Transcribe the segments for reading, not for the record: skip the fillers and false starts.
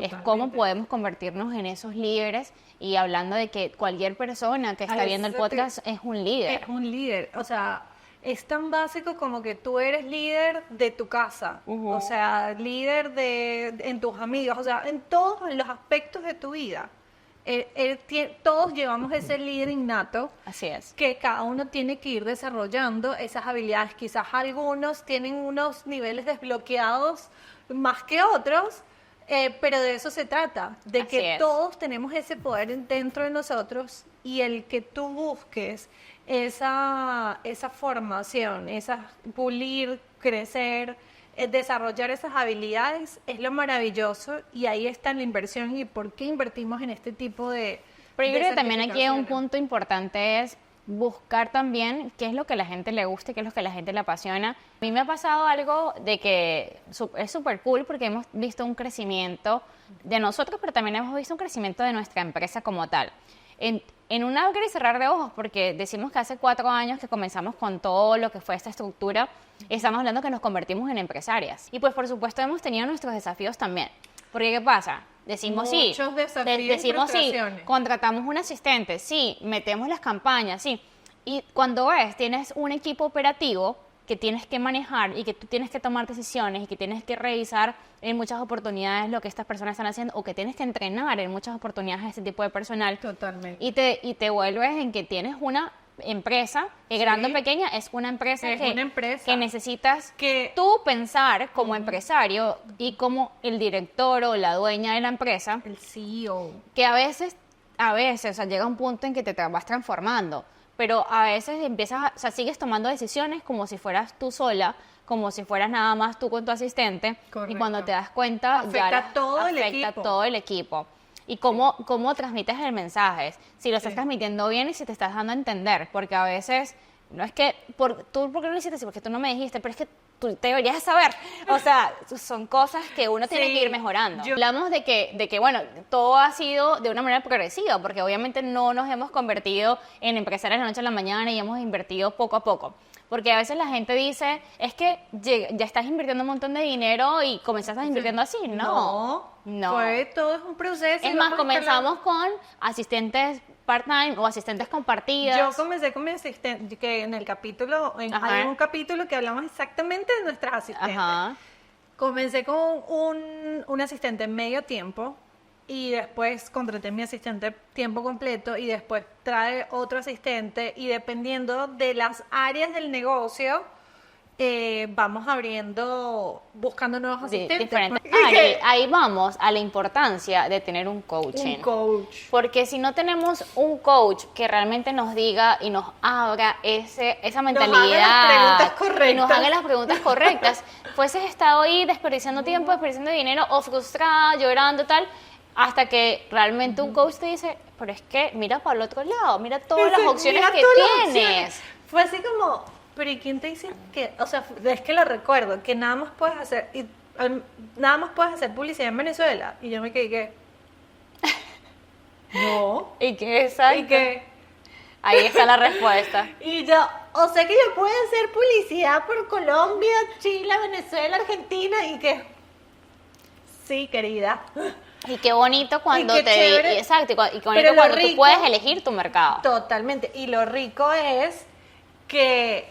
es cómo podemos convertirnos en esos líderes, y hablando de que cualquier persona que está viendo el podcast es un líder. Es un líder, o sea, es tan básico como que tú eres líder de tu casa, o sea, líder en tus amigos, o sea, en todos los aspectos de tu vida. Todos llevamos ese líder innato. Así es. Que cada uno tiene que ir desarrollando esas habilidades. Quizás algunos tienen unos niveles desbloqueados más que otros, pero de eso se trata, de Así que es. todos tenemos ese poder dentro de nosotros, y el que tú busques esa formación, pulir, crecer, desarrollar esas habilidades es lo maravilloso, y ahí está la inversión y por qué invertimos en este tipo de Pero yo de creo que también aquí un certificaciones. punto importante es buscar también qué es lo que a la gente le gusta y qué es lo que a la gente le apasiona. A mí me ha pasado algo de que es súper cool porque hemos visto un crecimiento de nosotros, pero también hemos visto un crecimiento de nuestra empresa como tal. En un abrir y cerrar de ojos, porque decimos que hace 4 años que comenzamos con todo lo que fue esta estructura, estamos hablando que nos convertimos en empresarias. Y pues por supuesto hemos tenido nuestros desafíos también. Porque ¿qué pasa? Decimos sí, Muchos desafíos y decimos sí, frustraciones. contratamos un asistente, sí, metemos las campañas, sí. Y cuando ves, tienes un equipo operativo que tienes que manejar y que tú tienes que tomar decisiones y que tienes que revisar en muchas oportunidades lo que estas personas están haciendo, o que tienes que entrenar en muchas oportunidades a este tipo de personal. Totalmente. Y te vuelves en que tienes una empresa, que grande o pequeña, es una empresa, Es una empresa. que necesitas Que- tú pensar como empresario y como el director o la dueña de la empresa, El CEO. que a veces, o sea, llega un punto en que te vas transformando, pero a veces o sea, sigues tomando decisiones como si fueras tú sola, como si fueras nada más tú con tu asistente, Correcto. y cuando te das cuenta, Afecta ya a todo el equipo. todo el equipo. Y cómo transmites el mensaje, si lo estás transmitiendo bien y si te estás dando a entender, porque a veces, no es que, tú, ¿por qué no lo hiciste así? Porque tú no me dijiste, pero es que tú deberías saber. O sea, son cosas que uno tiene Sí, que ir mejorando. yo- Hablamos de que, bueno, todo ha sido de una manera progresiva, porque obviamente no nos hemos convertido en empresarios de la noche a la mañana y hemos invertido poco a poco. Porque a veces la gente dice, es que ya estás invirtiendo un montón de dinero y comenzaste invirtiendo así. No. Todo es un proceso. Es y más, vamos comenzamos con asistentes part-time o asistentes compartidas. Yo comencé con mi asistente, que en el capítulo, Ajá. hay un capítulo que hablamos exactamente de nuestras asistentes. Ajá. Comencé con un asistente medio tiempo, y después contraté mi asistente tiempo completo, y después trae otro asistente, y dependiendo de las áreas del negocio, vamos buscando nuevos asistentes. Diferentes. Porque- Ahí vamos a la importancia de tener un coaching. Un coach. Porque si no tenemos un coach que realmente nos diga y nos abra esa mentalidad, haga las preguntas correctas. y nos haga las preguntas correctas, fueses estado ahí desperdiciando tiempo, desperdiciando dinero, o frustrada, llorando, tal, hasta que realmente un coach te dice, pero es que mira para el otro lado, mira todas las opciones Mira que todas las tienes. opciones. Fue así como, pero ¿y quién te dice que, o sea, es que lo recuerdo, que nada más puedes hacer, nada más puedes hacer publicidad en Venezuela? Y yo me quedé que, no. Y que exacto. Y que, Ahí está la respuesta. y yo, o sea que yo puedo hacer publicidad por Colombia, Chile, Venezuela, Argentina, y que, sí, querida. Y qué bonito cuando qué chévere. Exacto, y qué bonito Pero lo cuando tú rico- puedes elegir tu mercado. Totalmente. Y lo rico es que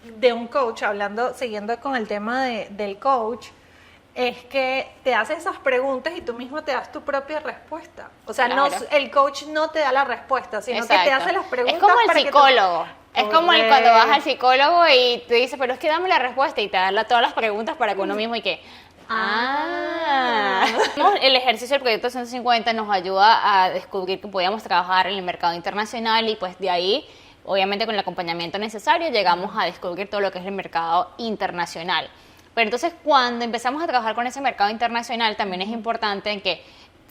de un coach, siguiendo con el tema del coach, es que te hace esas preguntas y tú mismo te das tu propia respuesta. O sea, Claro. el coach no te da la respuesta, sino que te Exacto. hace las preguntas. Es como el para que tú- psicólogo. Es como cuando vas al Correcto. psicólogo y te dice, pero es que dame la respuesta, y te da todas las preguntas para que uno mismo y que... El ejercicio del proyecto 150 nos ayuda a descubrir que podíamos trabajar en el mercado internacional, y pues de ahí, obviamente con el acompañamiento necesario, llegamos a descubrir todo lo que es el mercado internacional. Pero entonces cuando empezamos a trabajar con ese mercado internacional, también es importante en que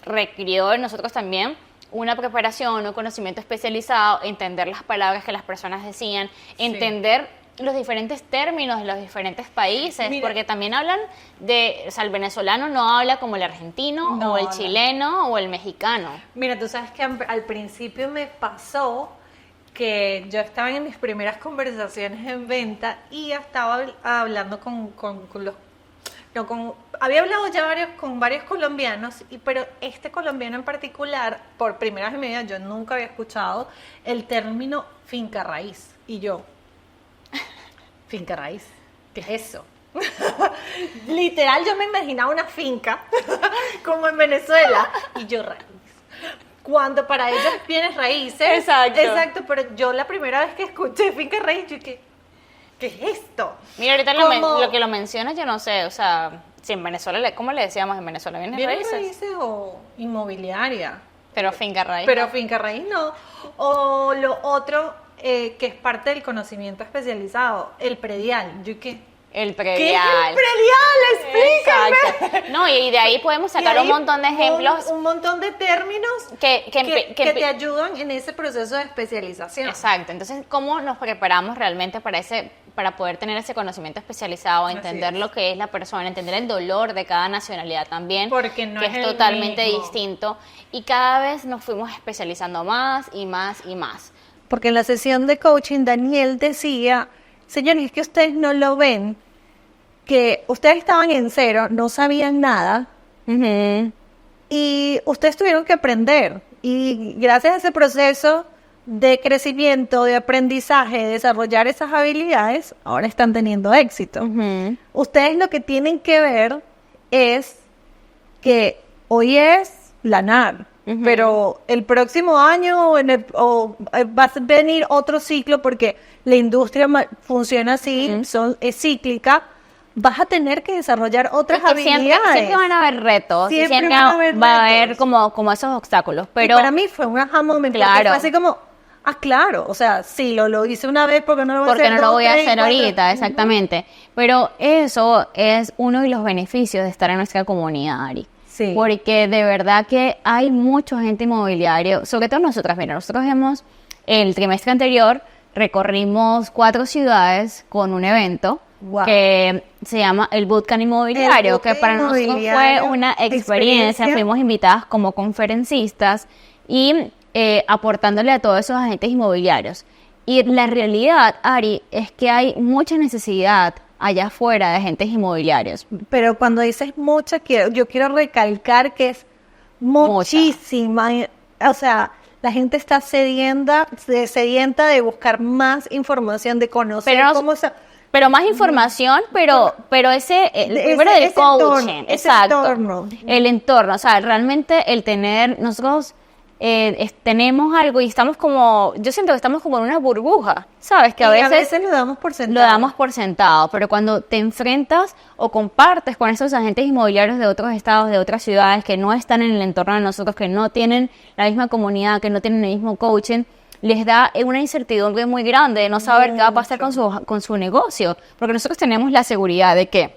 requirió de nosotros también una preparación, un conocimiento especializado, entender las palabras que las personas decían, entender los diferentes términos de los diferentes países, Mira. porque también hablan o sea, el venezolano no habla como el argentino, No o el habla. chileno, o el mexicano. Mira, tú sabes que al principio me pasó que yo estaba en mis primeras conversaciones en venta y estaba hablando con había hablado ya con varios colombianos, pero este colombiano en particular, por primera vez en mi vida, yo nunca había escuchado el término finca raíz. Y yo, finca raíz, ¿qué es eso? Literal, yo me imaginaba una finca, como en Venezuela, y yo raíz. Cuando para ellos bienes raíces. Exacto. Pero yo la primera vez que escuché finca raíz, yo dije, ¿qué es esto? Mira, ahorita lo que lo mencionas, yo no sé, o sea, si en Venezuela, ¿cómo le decíamos en Venezuela? ¿Bienes raíces? O inmobiliaria. Pero finca raíz. Pero finca raíz no. O lo otro, que es parte del conocimiento especializado, el predial. Yo qué. El predial. ¿Qué es el predial? Explícame. Exacto. No, y de ahí podemos sacar un montón de ejemplos. Un montón de términos que te ayudan en ese proceso de especialización. Exacto. Entonces, ¿cómo nos preparamos realmente para poder tener ese conocimiento especializado, entender lo que es la persona, entender el dolor de cada nacionalidad también? Porque no que es es el totalmente mismo. distinto. Y cada vez nos fuimos especializando más y más y más. Porque en la sesión de coaching Daniel decía, señores, es que ustedes no lo ven, que ustedes estaban en cero, no sabían nada, y ustedes tuvieron que aprender. Y gracias a ese proceso de crecimiento, de aprendizaje, de desarrollar esas habilidades, ahora están teniendo éxito. Ustedes lo que tienen que ver es que hoy es la NAR, pero el próximo año va a venir otro ciclo, porque la industria funciona así, es cíclica. Vas a tener que desarrollar otras habilidades. Siempre van a haber retos, siempre van a haber va a haber retos. como esos obstáculos. Pero Y para mí fue un aha moment, porque Claro. fue así como, claro, o sea, sí, lo hice una vez, porque no lo voy a porque hacer no lo dos, voy a tres, hacer cuatro. ahorita, exactamente. Pero eso es uno de los beneficios de estar en nuestra comunidad, Ari. Sí. Porque de verdad que hay mucho agente inmobiliario, sobre todo nosotras. Mira, nosotros el trimestre anterior recorrimos 4 ciudades con un evento. Wow. Que se llama el Bootcamp Inmobiliario, El que para Bootcamp nosotros fue Inmobiliario, una experiencia. Fuimos invitadas como conferencistas y aportándole a todos esos agentes inmobiliarios. Y la realidad, Ari, es que hay mucha necesidad allá afuera de agentes inmobiliarios. Pero cuando dices mucha, yo quiero recalcar que es muchísima. O sea, la gente está sedienta de buscar más información, de conocer cómo se... Pero más información, pero primero del coaching, exacto, el entorno, o sea, realmente el tener, nosotros tenemos algo y estamos como, yo siento que estamos como en una burbuja, ¿sabes? Que a veces lo damos por sentado. Lo damos por sentado, pero cuando te enfrentas o compartes con esos agentes inmobiliarios de otros estados, de otras ciudades que no están en el entorno de nosotros, que no tienen la misma comunidad, que no tienen el mismo coaching, les da una incertidumbre muy grande de no saber qué va a pasar con su negocio. Porque nosotros tenemos la seguridad de que,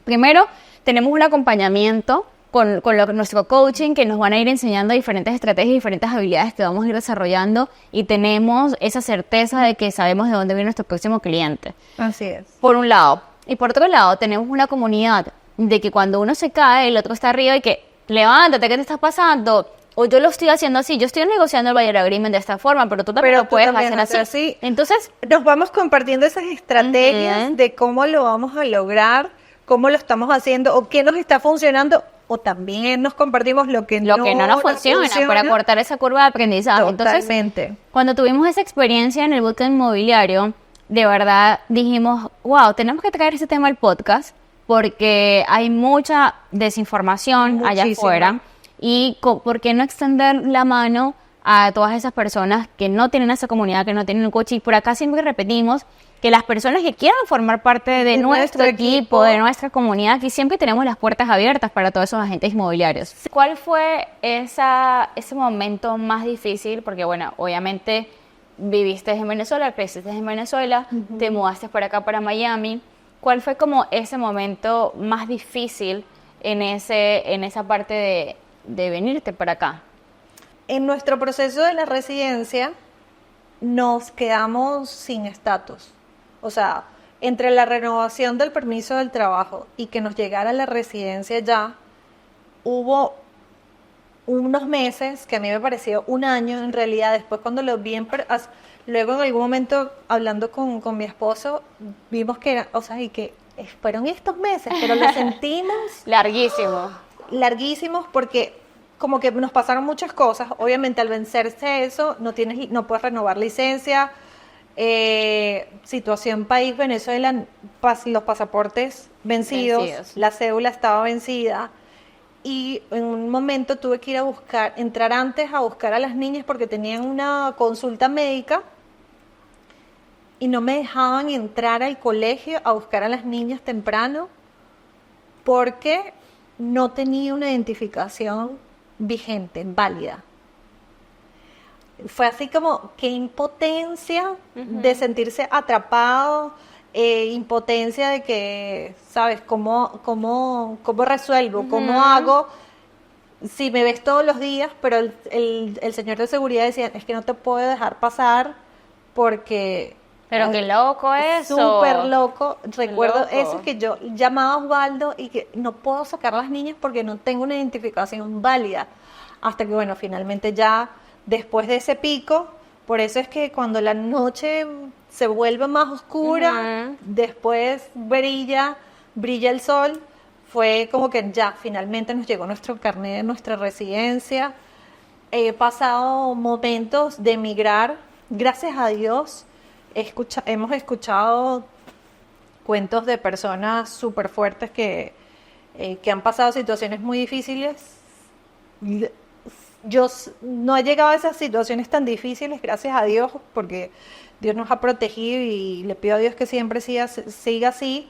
primero, tenemos un acompañamiento con nuestro coaching, que nos van a ir enseñando diferentes estrategias, diferentes habilidades que vamos a ir desarrollando, y tenemos esa certeza de que sabemos de dónde viene nuestro próximo cliente. Así es. Por un lado. Y por otro lado, tenemos una comunidad de que cuando uno se cae, el otro está arriba y que, levántate, ¿qué te está pasando? O yo lo estoy haciendo así, yo estoy negociando el buyer agreement de esta forma, pero tú también lo puedes hacer así. Entonces, nos vamos compartiendo esas estrategias de cómo lo vamos a lograr, cómo lo estamos haciendo, o qué nos está funcionando, o también nos compartimos lo que no nos funciona para cortar esa curva de aprendizaje. Totalmente. Entonces, cuando tuvimos esa experiencia en el bootcamp inmobiliario, de verdad dijimos, wow, tenemos que traer ese tema al podcast, porque hay mucha desinformación allá afuera. Y ¿por qué no extender la mano a todas esas personas que no tienen esa comunidad, que no tienen un coaching? Por acá siempre repetimos que las personas que quieran formar parte de nuestro equipo, de nuestra comunidad, que siempre tenemos las puertas abiertas para todos esos agentes inmobiliarios. ¿Cuál fue ese momento más difícil? Porque, bueno, obviamente viviste en Venezuela, creciste en Venezuela, te mudaste para acá, para Miami. ¿Cuál fue como ese momento más difícil en esa parte de venirte para acá? En nuestro proceso de la residencia nos quedamos sin estatus. O sea, entre la renovación del permiso del trabajo y que nos llegara la residencia ya, hubo unos meses, que a mí me pareció un año en realidad. Después cuando lo vi, luego en algún momento hablando con mi esposo, vimos que era, o sea, y que fueron estos meses, pero lo sentimos Larguísimo. larguísimos porque como que nos pasaron muchas cosas. Obviamente al vencerse eso, no puedes renovar licencia. Situación país, Venezuela, los pasaportes vencidos, la cédula estaba vencida. Y en un momento tuve que entrar antes a buscar a las niñas porque tenían una consulta médica y no me dejaban entrar al colegio a buscar a las niñas temprano porque no tenía una identificación vigente, válida. Fue así como que impotencia de sentirse atrapado, impotencia de que, ¿sabes? ¿Cómo resuelvo? ¿Cómo hago? Si me ves todos los días, pero el señor de seguridad decía, es que no te puedo dejar pasar porque... Pero qué loco eso. Súper loco. Recuerdo loco. eso, que yo llamaba a Osvaldo y que no puedo sacar a las niñas porque no tengo una identificación válida. Hasta que, bueno, finalmente ya, después de ese pico, por eso es que cuando la noche se vuelve más oscura, después brilla el sol, fue como que ya, finalmente nos llegó nuestro carnet de nuestra residencia. He pasado momentos de emigrar, gracias a Dios. Hemos escuchado cuentos de personas súper fuertes que han pasado situaciones muy difíciles. Yo no he llegado a esas situaciones tan difíciles, gracias a Dios, porque Dios nos ha protegido y le pido a Dios que siempre siga así.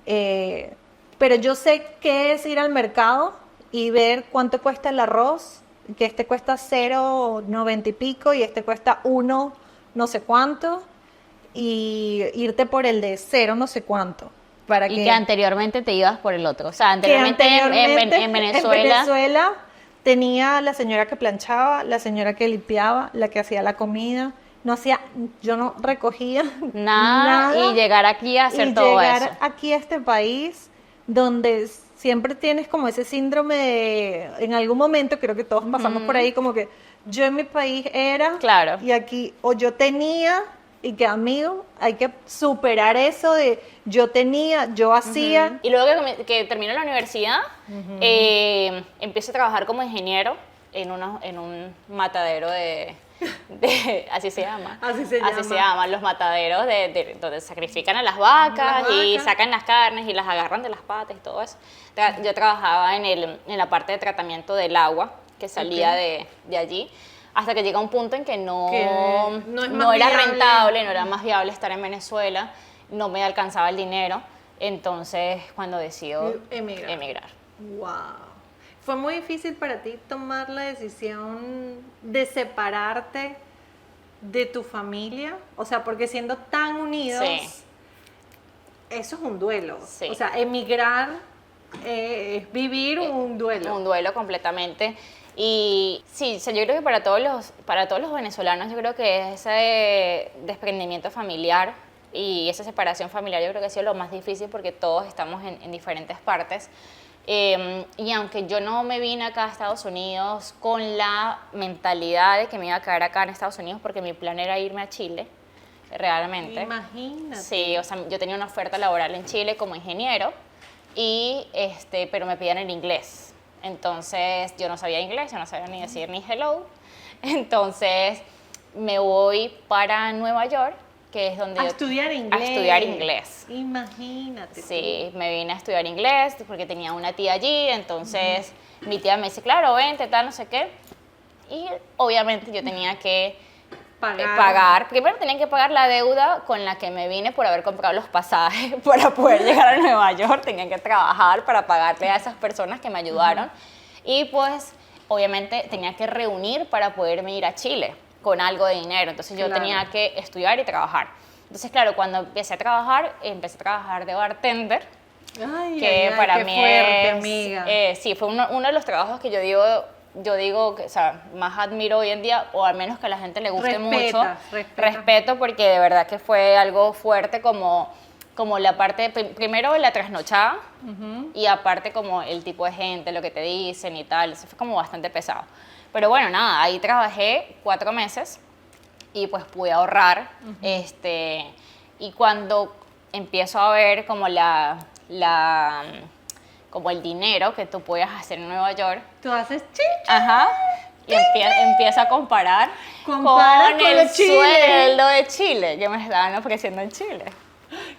Pero yo sé qué es ir al mercado y ver cuánto cuesta el arroz, que este cuesta 0,90 y pico y este cuesta 1 no sé cuánto, y irte por el de 0 no sé cuánto. Y que anteriormente te ibas por el otro. O sea, anteriormente en Venezuela tenía la señora que planchaba, la señora que limpiaba, la que hacía la comida. Yo no recogía nada. Y llegar aquí a hacer todo eso. Llegar aquí a este país donde siempre tienes como ese síndrome de, en algún momento, creo que todos pasamos por ahí, como que yo en mi país era, claro, y aquí, o yo tenía, y que amigo, hay que superar eso de yo tenía, yo hacía. Y luego que termino la universidad, empiezo a trabajar como ingeniero en un matadero así se llama. Así se llaman los mataderos donde sacrifican a las vacas y sacan las carnes y las agarran de las patas y todo eso. Yo trabajaba en la parte de tratamiento del agua que salía de allí, hasta que llega un punto en que no era rentable, no era más viable estar en Venezuela, no me alcanzaba el dinero, entonces cuando decido emigrar. Wow. ¿Fue muy difícil para ti tomar la decisión de separarte de tu familia? O sea, porque siendo tan unidos, eso es un duelo. Sí. O sea, emigrar es vivir un duelo. Un duelo completamente. Y sí, yo creo que para todos los venezolanos, yo creo que ese desprendimiento familiar y esa separación familiar, yo creo que ha sido lo más difícil porque todos estamos en diferentes partes. Y aunque yo no me vine acá a Estados Unidos con la mentalidad de que me iba a quedar acá en Estados Unidos porque mi plan era irme a Chile, realmente. Imagínate. Sí, o sea, yo tenía una oferta laboral en Chile como ingeniero, pero me pedían el inglés. Entonces yo no sabía inglés, yo no sabía ni decir ni hello. Entonces me voy para Nueva York, que es donde estudiar inglés. A estudiar inglés. Imagínate. Sí, me vine a estudiar inglés porque tenía una tía allí, entonces mi tía me dice, claro, vente, tal, no sé qué. Y obviamente yo tenía que pagar. Primero tenía que pagar la deuda con la que me vine por haber comprado los pasajes para poder llegar a Nueva York. Tenía que trabajar para pagarle a esas personas que me ayudaron. Y pues obviamente tenía que reunir para poderme ir a Chile con algo de dinero. Entonces yo tenía que estudiar y trabajar. Entonces, claro, cuando empecé a trabajar de bartender, para mí fuerte, amiga. Sí, fue uno de los trabajos que yo digo que, o sea, más admiro hoy en día, o al menos que a la gente le guste mucho. Respeto, porque de verdad que fue algo fuerte como la parte, primero la trasnochada, y aparte como el tipo de gente, lo que te dicen y tal, eso fue como bastante pesado. Pero bueno, nada, ahí trabajé 4 meses y pues pude ahorrar. Y cuando empiezo a ver como como el dinero que tú puedes hacer en Nueva York. Tú haces chin. Ajá. Y empiezo a comparar Compara con con el Chile. sueldo de Chile que me estaban ofreciendo en Chile.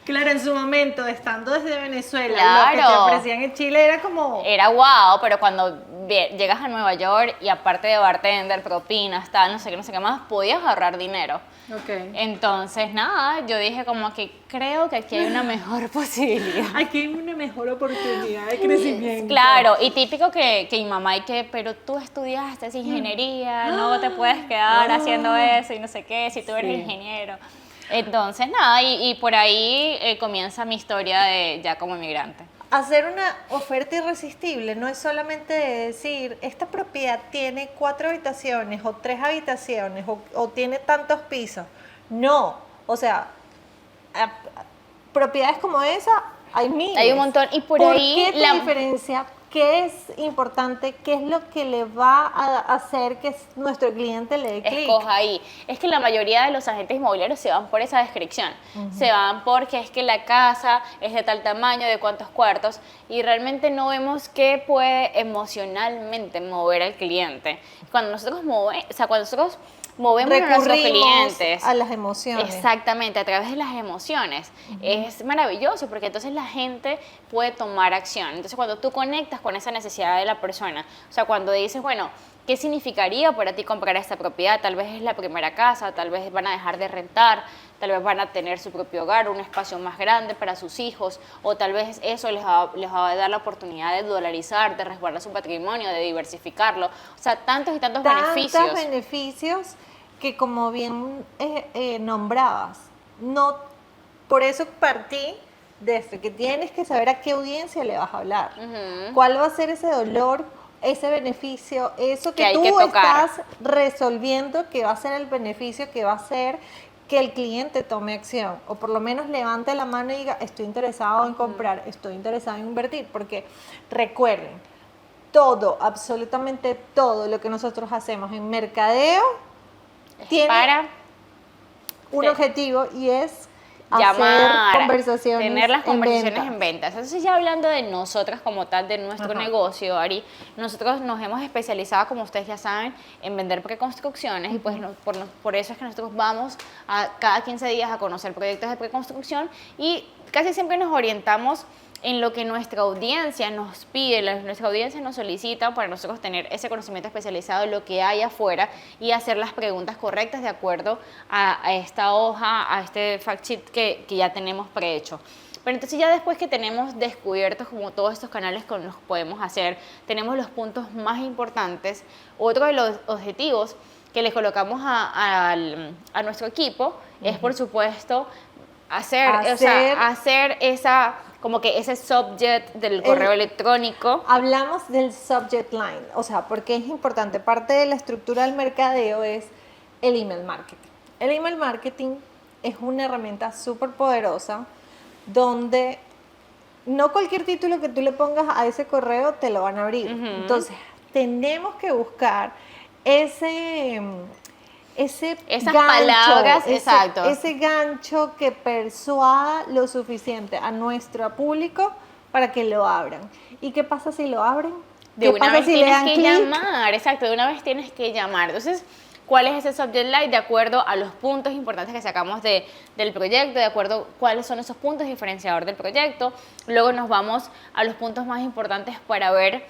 Claro, en su momento, estando desde Venezuela, lo que te Claro. ofrecían en Chile era como... Era guau, pero cuando llegas a Nueva York y aparte de bartender, propinas, tal, no sé qué más, podías ahorrar dinero. Ok. Entonces, nada, yo dije como que creo que aquí hay una mejor posibilidad. Aquí hay una mejor oportunidad de crecimiento. Claro, y típico que mi mamá pero tú estudiaste ingeniería, no te puedes quedar haciendo eso y no sé qué, si tú eres Sí. ingeniero. Entonces, nada, y por ahí comienza mi historia de ya como inmigrante. Hacer una oferta irresistible no es solamente decir, esta propiedad tiene 4 habitaciones o 3 habitaciones o tiene tantos pisos. No, o sea, propiedades como esa hay miles. Hay un montón, y por ahí ¿Qué te diferencia? ¿Qué es importante? ¿Qué es lo que le va a hacer que nuestro cliente le dé clic? escoja ahí. Es que la mayoría de los agentes inmobiliarios se van por esa descripción. Se van porque es que la casa es de tal tamaño, de cuántos cuartos, y realmente no vemos qué puede emocionalmente mover al cliente. Cuando nosotros movemos a nuestros Recurrimos clientes a las emociones. Exactamente, a través de las emociones. Es maravilloso porque entonces la gente puede tomar acción. Entonces cuando tú conectas con esa necesidad de la persona, o sea, cuando dices, bueno, ¿qué significaría para ti comprar esta propiedad? Tal vez es la primera casa, tal vez van a dejar de rentar, tal vez van a tener su propio hogar, un espacio más grande para sus hijos, o tal vez eso les va a dar la oportunidad de dolarizar, de resguardar su patrimonio, de diversificarlo. O sea, tantos y tantos beneficios. Tantos beneficios que, como bien nombrabas, no, por eso partí desde que tienes que saber a qué audiencia le vas a hablar, cuál va a ser ese dolor, ese beneficio, eso Que que hay tú que tocar. estás resolviendo, que va a ser el beneficio que va a hacer que el cliente tome acción, o por lo menos levante la mano y diga, estoy interesado en comprar, estoy interesado en invertir, porque recuerden, todo, absolutamente todo lo que nosotros hacemos en mercadeo tiene Para un te- objetivo, y es llamar, hacer conversaciones tener las conversaciones en en ventas. Entonces ya hablando de nosotras como tal, de nuestro Ajá. negocio, Ari, nosotros nos hemos especializado, como ustedes ya saben, en vender preconstrucciones y pues por eso es que nosotros vamos cada 15 días a conocer proyectos de preconstrucción y casi siempre nos orientamos en lo que nuestra audiencia nos pide, nuestra audiencia nos solicita para nosotros tener ese conocimiento especializado de lo que hay afuera y hacer las preguntas correctas de acuerdo a esta hoja, a este fact sheet que ya tenemos prehecho. Pero entonces ya después que tenemos descubiertos como todos estos canales que nos podemos hacer, tenemos los puntos más importantes, otro de los objetivos que le colocamos a nuestro equipo es, por supuesto, hacer esa, como que ese subject del correo electrónico. Hablamos del subject line, o sea, porque es importante, parte de la estructura del mercadeo es el email marketing. El email marketing es una herramienta súper poderosa donde no cualquier título que tú le pongas a ese correo te lo van a abrir. Entonces, tenemos que buscar esas palabras, exacto. Ese gancho que persuada lo suficiente a nuestro público para que lo abran. ¿Y qué pasa si lo abren? De una vez tienes que clic? llamar, exacto, de una vez tienes que llamar. Entonces, ¿cuál es ese subject line? De acuerdo a los puntos importantes que sacamos del proyecto, de acuerdo a cuáles son esos puntos diferenciadores del proyecto. Luego nos vamos a los puntos más importantes para ver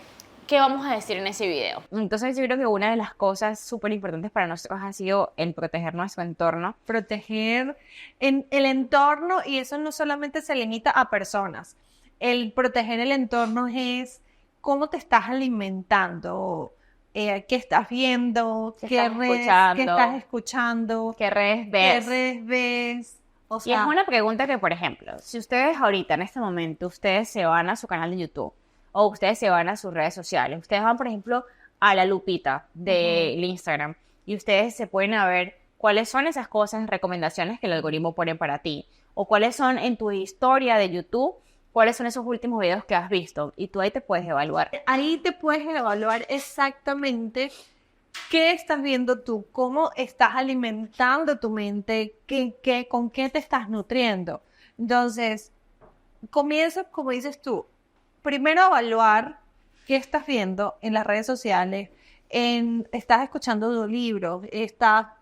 qué vamos a decir en ese video. Entonces yo creo que una de las cosas súper importantes para nosotros ha sido el proteger nuestro entorno. Proteger en el entorno, y eso no solamente se limita a personas. El proteger el entorno es cómo te estás alimentando, qué estás viendo, qué estás escuchando, qué redes qué ves. redes ves. O Y sea, es una pregunta que, por ejemplo, si ustedes ahorita, en este momento, ustedes se van a su canal de YouTube o ustedes se van a sus redes sociales, ustedes van, por ejemplo, a la lupita del Instagram y ustedes se pueden a ver cuáles son esas cosas, recomendaciones que el algoritmo pone para ti o cuáles son en tu historia de YouTube, cuáles son esos últimos videos que has visto y tú ahí te puedes evaluar. ahí te puedes evaluar exactamente qué estás viendo tú, cómo estás alimentando tu mente, con qué te estás nutriendo. Entonces, comienza, como dices tú, primero a evaluar qué estás viendo en las redes sociales, estás escuchando audiolibros, qué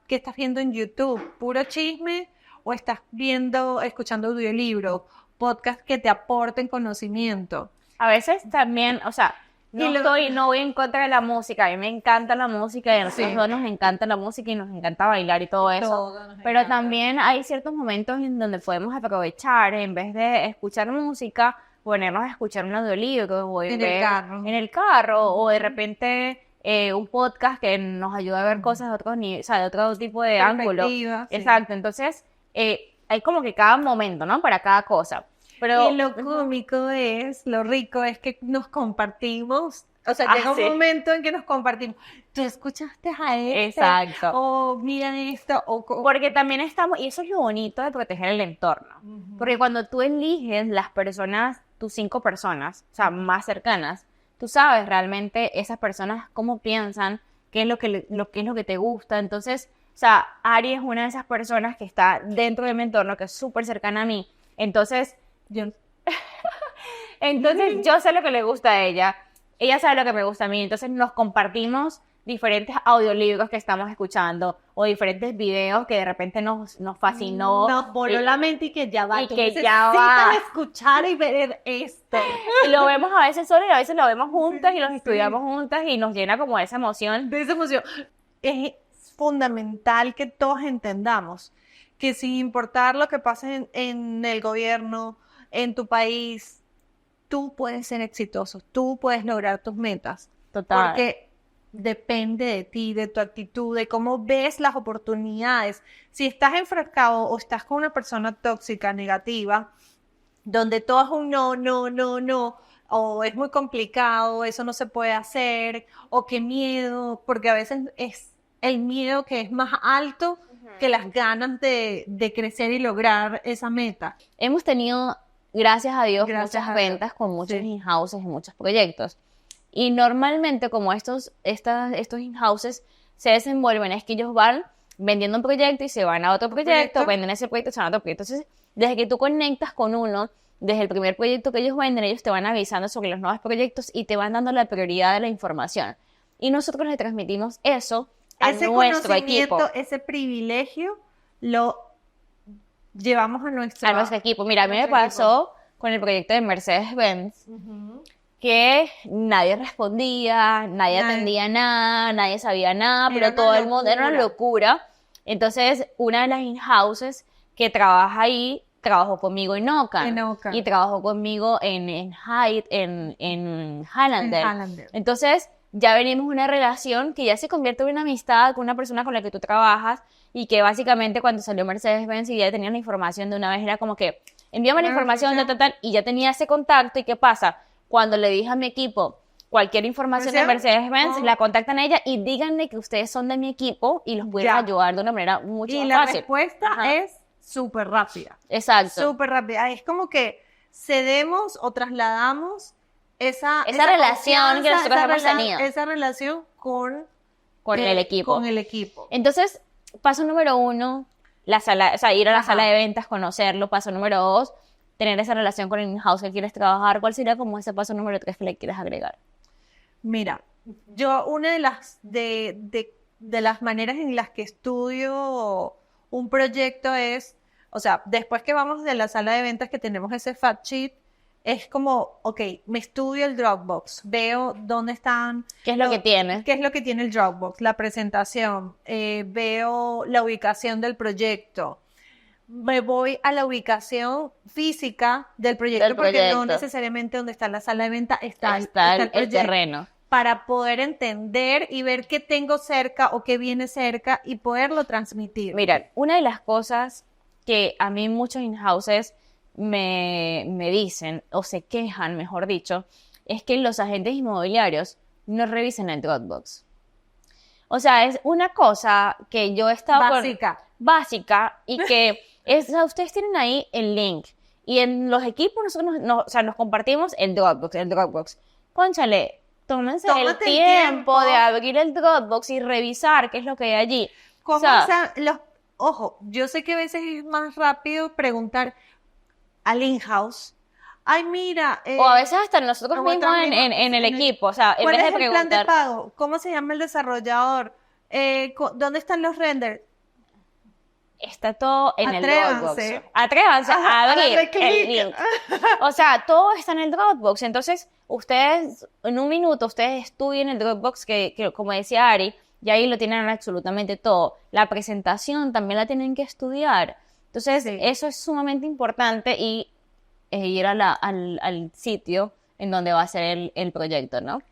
estás viendo en YouTube, puro chisme, o estás escuchando audiolibros, podcasts que te aporten conocimiento. A veces también, o sea, no voy en contra de la música, a mí me encanta la música y a nosotros dos nos encanta la música y nos encanta bailar y todo eso, pero encanta. También hay ciertos momentos en donde podemos aprovechar, en vez de escuchar música, ponernos a escuchar un audiolibro o En el carro. en el carro, o de repente un podcast que nos ayuda a ver cosas de o sea, de otro tipo de ángulo. Sí. Exacto, entonces hay como que cada momento, ¿no? Para cada cosa. Pero, y lo cómico lo rico es que nos compartimos. O sea, llega un sí. momento en que nos compartimos. ¿Tú escuchaste a este? Exacto. O mira esto. Porque también estamos, y eso es lo bonito de proteger el entorno. Porque cuando tú eliges las personas, tus 5 personas, o sea, más cercanas, tú sabes realmente esas personas cómo piensan, qué es lo que te gusta. Entonces, o sea, Ari es una de esas personas que está dentro de mi entorno, que es súper cercana a mí. Entonces, yo sé lo que le gusta a ella sabe lo que me gusta a mí, entonces nos compartimos diferentes audiolibros que estamos escuchando o diferentes videos que de repente nos fascinó. Nos voló la mente y que ya va. Y que ya va. Escuchar y ver esto. Y lo vemos a veces solo y a veces lo vemos juntas y los estudiamos juntas y nos llena como esa emoción. De esa emoción. Es fundamental que todos entendamos que sin importar lo que pase en el gobierno, en tu país, tú puedes ser exitoso, tú puedes lograr tus metas. Total. Porque depende de ti, de tu actitud, de cómo ves las oportunidades. Si estás enfrascado o estás con una persona tóxica, negativa, donde todo es un no, o es muy complicado, eso no se puede hacer, o qué miedo, porque a veces es el miedo que es más alto que las ganas de crecer y lograr esa meta. Hemos tenido, gracias a Dios, muchas ventas Dios. con muchos in-houses y muchos proyectos. Y normalmente como estos in-houses se desenvuelven, es que ellos van vendiendo un proyecto y se van a otro proyecto, venden ese proyecto y se van a otro proyecto. Entonces, desde que tú conectas con uno, desde el primer proyecto que ellos venden, ellos te van avisando sobre los nuevos proyectos y te van dando la prioridad de la información. Y nosotros le transmitimos eso a nuestro equipo. Ese privilegio lo llevamos a nuestro equipo. Mira, a mí me pasó con el proyecto de Mercedes-Benz, que nadie respondía, nadie atendía nada, nadie sabía nada, pero todo el mundo era una locura. Entonces, una de las in-houses que trabaja ahí trabajó conmigo en Ocan y trabajó conmigo en Hyatt, en Highlander. Entonces, ya venimos una relación que ya se convierte en una amistad con una persona con la que tú trabajas y que básicamente cuando salió Mercedes-Benz y ya tenían la información de una vez, era como que envíame la información, y ya tenía ese contacto. ¿Y qué pasa? Cuando le dije a mi equipo cualquier información de Mercedes-Benz, la contactan a ella y díganle que ustedes son de mi equipo y los pueden ayudar de una manera mucho más fácil. Y la respuesta es súper rápida. Exacto. Súper rápida. Es como que cedemos o trasladamos esa relación que nosotros hemos tenido. Esa relación con el equipo. Con el equipo. Entonces, paso número 1, la sala, o sea, ir a la sala de ventas, conocerlo. Paso número 2, tener esa relación con el in-house que quieres trabajar. ¿Cuál sería como ese paso número 3 que le quieres agregar? Mira, yo una de las maneras en las que estudio un proyecto es, o sea, después que vamos de la sala de ventas que tenemos ese fact sheet, es como, ok, me estudio el Dropbox, veo dónde están... ¿Qué es lo que tiene? ¿Qué es lo que tiene el Dropbox? La presentación, veo la ubicación del proyecto, me voy a la ubicación física del proyecto, porque no necesariamente donde está la sala de venta está el terreno. Para poder entender y ver qué tengo cerca o qué viene cerca y poderlo transmitir. Mira, una de las cosas que a mí muchos in-houses me dicen, o se quejan, mejor dicho, es que los agentes inmobiliarios no revisen el Dropbox. O sea, es una cosa que yo he estado básica y que ustedes tienen ahí el link y en los equipos nosotros nos compartimos el Dropbox. Cónchale, tómense el tiempo de abrir el Dropbox y revisar qué es lo que hay allí. Ojo, yo sé que a veces es más rápido preguntar al in-house. Ay, mira. O a veces hasta nosotros luego mismos también, en el equipo, o sea, en ¿cuál vez es de el plan de preguntar, pago? ¿Cómo se llama el desarrollador? ¿Dónde están los renders? está todo en el Dropbox. Atrévanse. Atrévanse a A abrir darle el clic. link. O sea, todo está en el Dropbox. Entonces, ustedes, en un minuto, ustedes estudian el Dropbox, que como decía Ari, y ahí lo tienen absolutamente todo. La presentación también la tienen que estudiar. Entonces, Sí. eso es sumamente importante y ir a al sitio en donde va a ser el proyecto, ¿no?